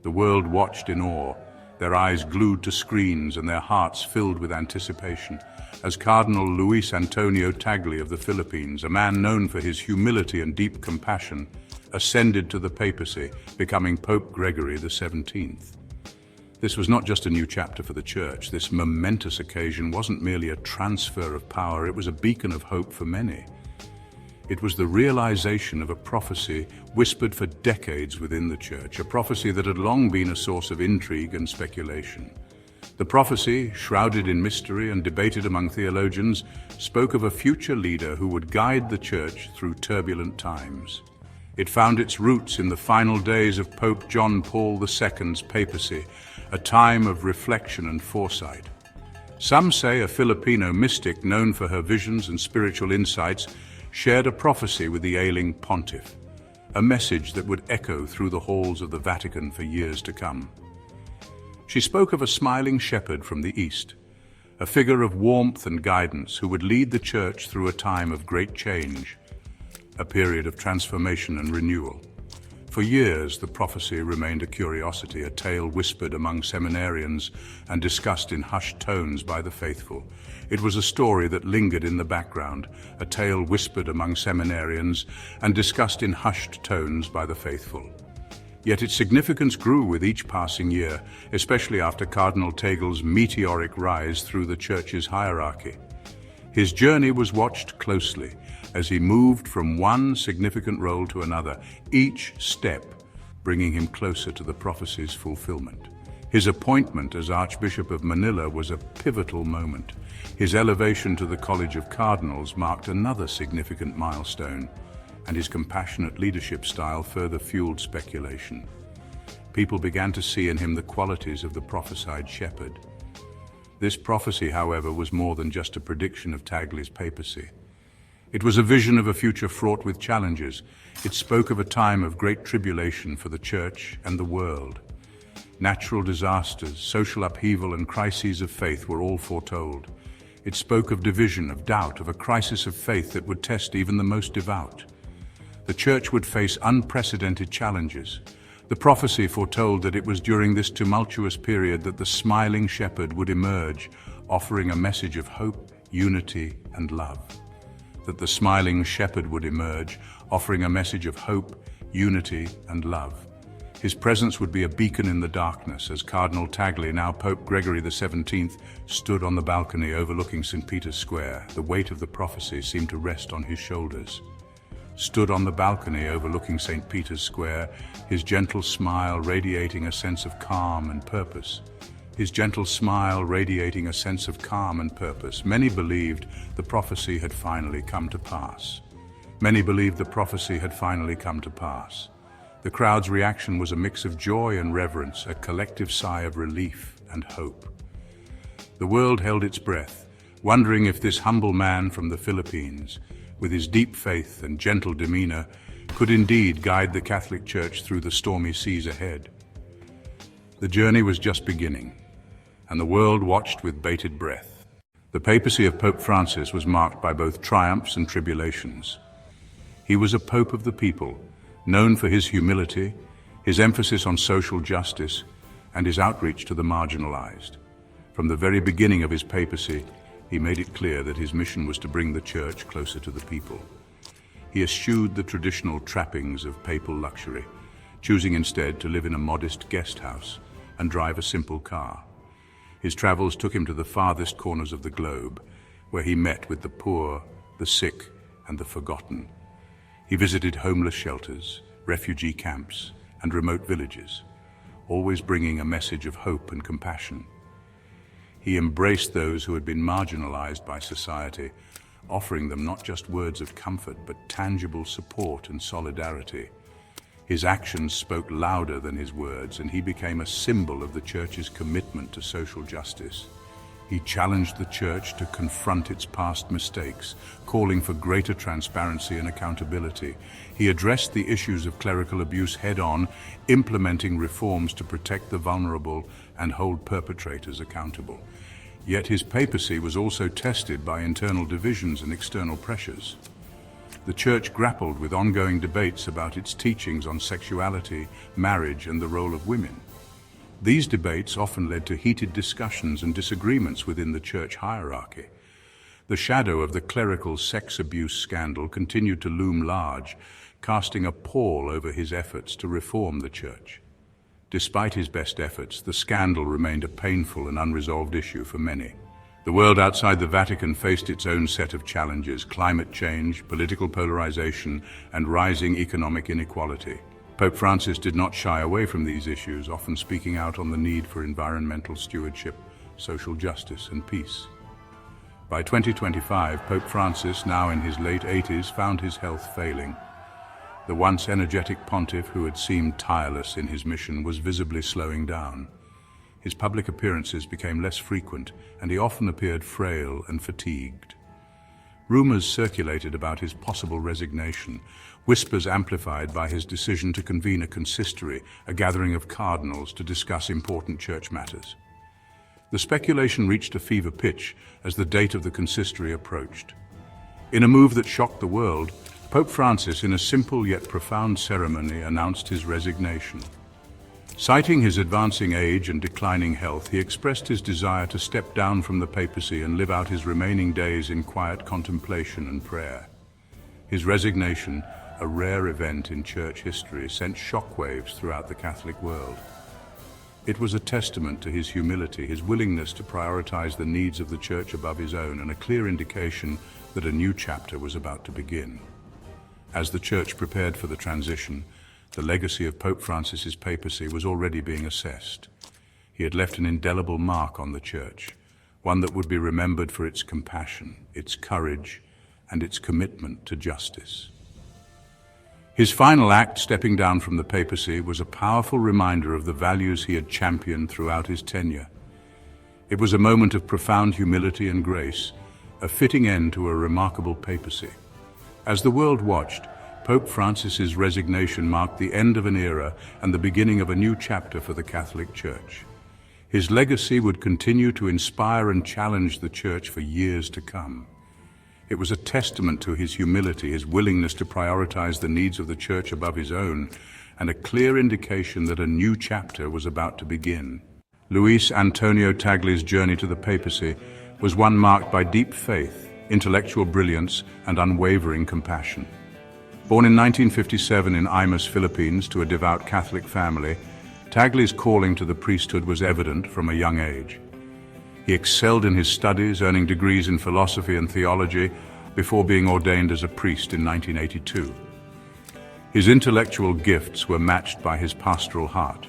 The world watched in awe, their eyes glued to screens and their hearts filled with anticipation, as Cardinal Luis Antonio Tagle of the Philippines, a man known for his humility and deep compassion, ascended to the papacy, becoming Pope Gregory XVII. This was not just a new chapter for the Church. This momentous occasion wasn't merely a transfer of power, it was a beacon of hope for many. It was the realization of a prophecy whispered for decades within the Church, a prophecy that had long been a source of intrigue and speculation. The prophecy, shrouded in mystery and debated among theologians, spoke of a future leader who would guide the Church through turbulent times. It found its roots in the final days of Pope John Paul II's papacy, a time of reflection and foresight. Some say a Filipino mystic known for her visions and spiritual insights shared a prophecy with the ailing pontiff, a message that would echo through the halls of the Vatican for years to come. She spoke of a smiling shepherd from the East, a figure of warmth and guidance who would lead the Church through a time of great change, a period of transformation and renewal. For years, the prophecy remained a curiosity, a tale whispered among seminarians and discussed in hushed tones by the faithful. It was a story that lingered in the background, a tale whispered among seminarians and discussed in hushed tones by the faithful. Yet its significance grew with each passing year, especially after Cardinal Tagle's meteoric rise through the Church's hierarchy. His journey was watched closely as he moved from one significant role to another, each step bringing him closer to the prophecy's fulfillment. His appointment as Archbishop of Manila was a pivotal moment. His elevation to the College of Cardinals marked another significant milestone, and his compassionate leadership style further fueled speculation. People began to see in him the qualities of the prophesied shepherd. This prophecy, however, was more than just a prediction of Tagle's papacy. It was a vision of a future fraught with challenges. It spoke of a time of great tribulation for the Church and the world. Natural disasters, social upheaval, and crises of faith were all foretold. It spoke of division, of doubt, of a crisis of faith that would test even the most devout. The Church would face unprecedented challenges. The prophecy foretold that it was during this tumultuous period that the smiling shepherd would emerge, offering a message of hope, unity, and love. That the smiling shepherd would emerge, offering a message of hope, unity, and love. His presence would be a beacon in the darkness as Cardinal Tagle, now Pope Gregory XVII, stood on the balcony overlooking St. Peter's Square. The weight of the prophecy seemed to rest on his shoulders. Stood on the balcony overlooking St. Peter's Square, his gentle smile radiating a sense of calm and purpose. His gentle smile radiating a sense of calm and purpose. Many believed the prophecy had finally come to pass. Many believed the prophecy had finally come to pass. The crowd's reaction was a mix of joy and reverence, a collective sigh of relief and hope. The world held its breath, wondering if this humble man from the Philippines, with his deep faith and gentle demeanor, could indeed guide the Catholic Church through the stormy seas ahead. The journey was just beginning, and the world watched with bated breath. The papacy of Pope Francis was marked by both triumphs and tribulations. He was a pope of the people, known for his humility, his emphasis on social justice, and his outreach to the marginalized. From the very beginning of his papacy, he made it clear that his mission was to bring the Church closer to the people. He eschewed the traditional trappings of papal luxury, choosing instead to live in a modest guest house and drive a simple car. His travels took him to the farthest corners of the globe, where he met with the poor, the sick, and the forgotten. He visited homeless shelters, refugee camps, and remote villages, always bringing a message of hope and compassion. He embraced those who had been marginalized by society, offering them not just words of comfort, but tangible support and solidarity. His actions spoke louder than his words, and he became a symbol of the Church's commitment to social justice. He challenged the Church to confront its past mistakes, calling for greater transparency and accountability. He addressed the issues of clerical abuse head-on, implementing reforms to protect the vulnerable and hold perpetrators accountable. Yet his papacy was also tested by internal divisions and external pressures. the Church grappled with ongoing debates about its teachings on sexuality, marriage, and the role of women. These debates often led to heated discussions and disagreements within the Church hierarchy. The shadow of the clerical sex abuse scandal continued to loom large, casting a pall over his efforts to reform the Church. Despite his best efforts, the scandal remained a painful and unresolved issue for many. The world outside the Vatican faced its own set of challenges: climate change, political polarization, and rising economic inequality. Pope Francis did not shy away from these issues, often speaking out on the need for environmental stewardship, social justice, and peace. By 2025, Pope Francis, now in his late 80s, found his health failing. The once energetic pontiff, who had seemed tireless in his mission, was visibly slowing down. His public appearances became less frequent, and he often appeared frail and fatigued. Rumors circulated about his possible resignation, whispers amplified by his decision to convene a consistory, a gathering of cardinals to discuss important church matters. The speculation reached a fever pitch as the date of the consistory approached. In a move that shocked the world, Pope Francis, in a simple yet profound ceremony, announced his resignation. Citing his advancing age and declining health, he expressed his desire to step down from the papacy and live out his remaining days in quiet contemplation and prayer. His resignation, a rare event in church history, sent shockwaves throughout the Catholic world. It was a testament to his humility, his willingness to prioritize the needs of the Church above his own, and a clear indication that a new chapter was about to begin. As the Church prepared for the transition, the legacy of Pope Francis's papacy was already being assessed. He had left an indelible mark on the Church, one that would be remembered for its compassion, its courage, and its commitment to justice. His final act, stepping down from the papacy, was a powerful reminder of the values he had championed throughout his tenure. It was a moment of profound humility and grace, a fitting end to a remarkable papacy. As the world watched, Pope Francis's resignation marked the end of an era and the beginning of a new chapter for the Catholic Church. His legacy would continue to inspire and challenge the Church for years to come. It was a testament to his humility, his willingness to prioritize the needs of the Church above his own, and a clear indication that a new chapter was about to begin. Luis Antonio Tagle's journey to the papacy was one marked by deep faith, intellectual brilliance, and unwavering compassion. Born in 1957 in Imus, Philippines, to a devout Catholic family, Tagle's calling to the priesthood was evident from a young age. He excelled in his studies, earning degrees in philosophy and theology before being ordained as a priest in 1982. His intellectual gifts were matched by his pastoral heart.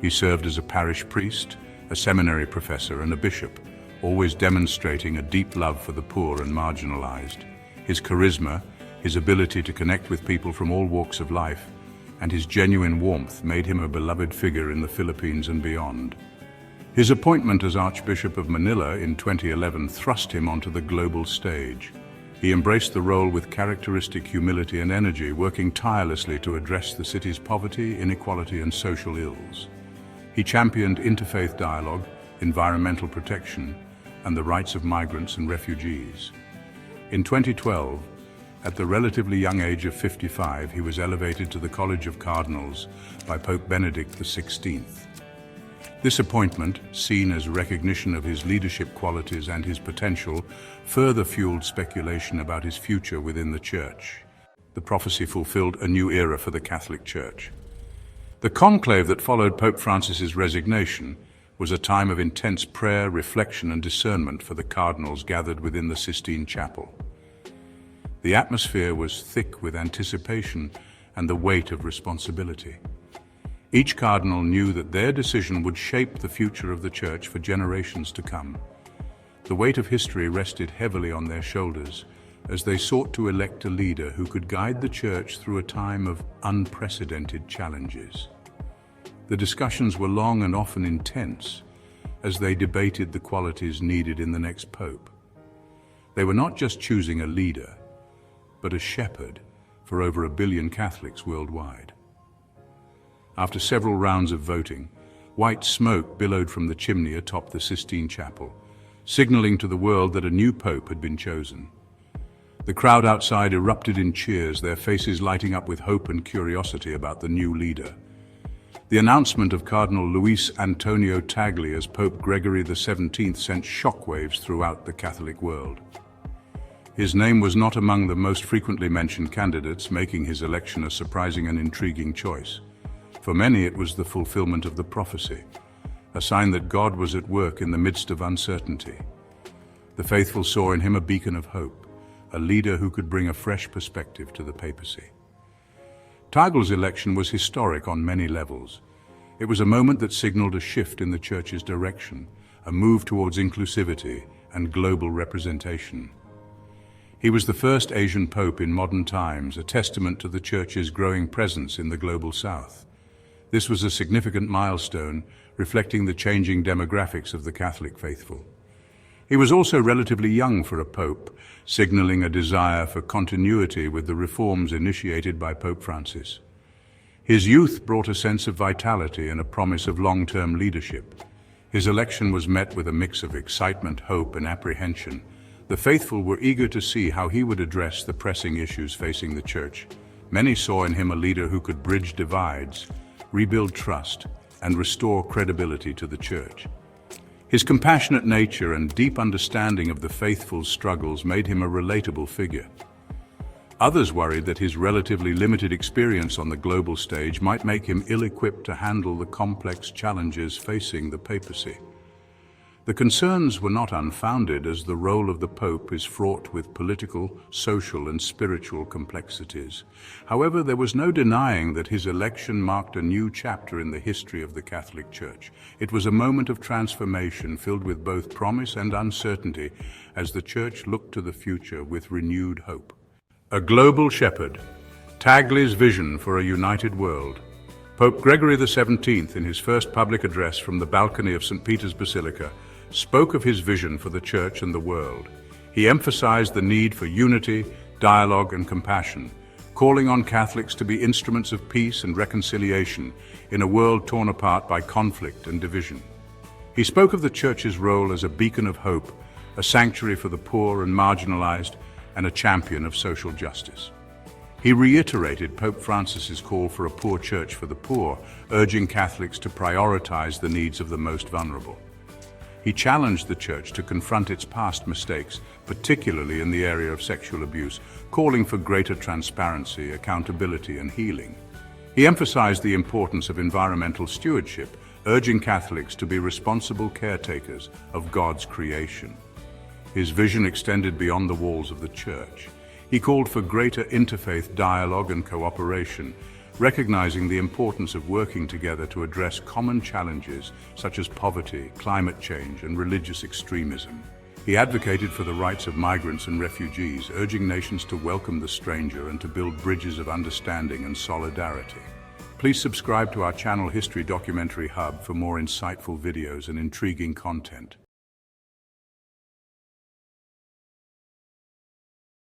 He served as a parish priest, a seminary professor, and a bishop, always demonstrating a deep love for the poor and marginalized. His charisma, his ability to connect with people from all walks of life, and his genuine warmth made him a beloved figure in the Philippines and beyond. His appointment as Archbishop of Manila in 2011 thrust him onto the global stage. He embraced the role with characteristic humility and energy, working tirelessly to address the city's poverty, inequality, and social ills. He championed interfaith dialogue, environmental protection, and the rights of migrants and refugees. In 2012, at the relatively young age of 55, he was elevated to the College of Cardinals by Pope Benedict XVI. This appointment, seen as recognition of his leadership qualities and his potential, further fueled speculation about his future within the Church. The prophecy fulfilled a new era for the Catholic Church. The conclave that followed Pope Francis's resignation was a time of intense prayer, reflection, and discernment for the cardinals gathered within the Sistine Chapel. The atmosphere was thick with anticipation and the weight of responsibility. Each cardinal knew that their decision would shape the future of the Church for generations to come. The weight of history rested heavily on their shoulders as they sought to elect a leader who could guide the Church through a time of unprecedented challenges. The discussions were long and often intense as they debated the qualities needed in the next pope. They were not just choosing a leader, but a shepherd for over 1 billion Catholics worldwide. After several rounds of voting, white smoke billowed from the chimney atop the Sistine Chapel, signaling to the world that a new pope had been chosen. The crowd outside erupted in cheers, their faces lighting up with hope and curiosity about the new leader. The announcement of Cardinal Luis Antonio Tagle as Pope Gregory XVII sent shockwaves throughout the Catholic world. His name was not among the most frequently mentioned candidates, making his election a surprising and intriguing choice. For many, it was the fulfillment of the prophecy, a sign that God was at work in the midst of uncertainty. The faithful saw in him a beacon of hope, a leader who could bring a fresh perspective to the papacy. Tagle's election was historic on many levels. It was a moment that signaled a shift in the Church's direction, a move towards inclusivity and global representation. He was the first Asian pope in modern times, a testament to the Church's growing presence in the global South. This was a significant milestone, reflecting the changing demographics of the Catholic faithful. He was also relatively young for a pope, signaling a desire for continuity with the reforms initiated by Pope Francis. His youth brought a sense of vitality and a promise of long-term leadership. His election was met with a mix of excitement, hope, and apprehension. The faithful were eager to see how he would address the pressing issues facing the Church. Many saw in him a leader who could bridge divides, rebuild trust, and restore credibility to the Church. His compassionate nature and deep understanding of the faithful's struggles made him a relatable figure. Others worried that his relatively limited experience on the global stage might make him ill-equipped to handle the complex challenges facing the papacy. The concerns were not unfounded, as the role of the Pope is fraught with political, social, and spiritual complexities. However, there was no denying that his election marked a new chapter in the history of the Catholic Church. It was a moment of transformation filled with both promise and uncertainty as the Church looked to the future with renewed hope. A global shepherd, Tagle's vision for a united world. Pope Gregory XVII, in his first public address from the balcony of St. Peter's Basilica, spoke of his vision for the Church and the world. He emphasized the need for unity, dialogue, and compassion, calling on Catholics to be instruments of peace and reconciliation in a world torn apart by conflict and division. He spoke of the Church's role as a beacon of hope, a sanctuary for the poor and marginalized, and a champion of social justice. He reiterated Pope Francis's call for a poor church for the poor, urging Catholics to prioritize the needs of the most vulnerable. He challenged the Church to confront its past mistakes, particularly in the area of sexual abuse, calling for greater transparency, accountability, and healing. He emphasized the importance of environmental stewardship, urging Catholics to be responsible caretakers of God's creation. His vision extended beyond the walls of the Church. He called for greater interfaith dialogue and cooperation, recognizing the importance of working together to address common challenges such as poverty, climate change, and religious extremism. He advocated for the rights of migrants and refugees, urging nations to welcome the stranger and to build bridges of understanding and solidarity. Please subscribe to our channel History Documentary Hub for more insightful videos and intriguing content.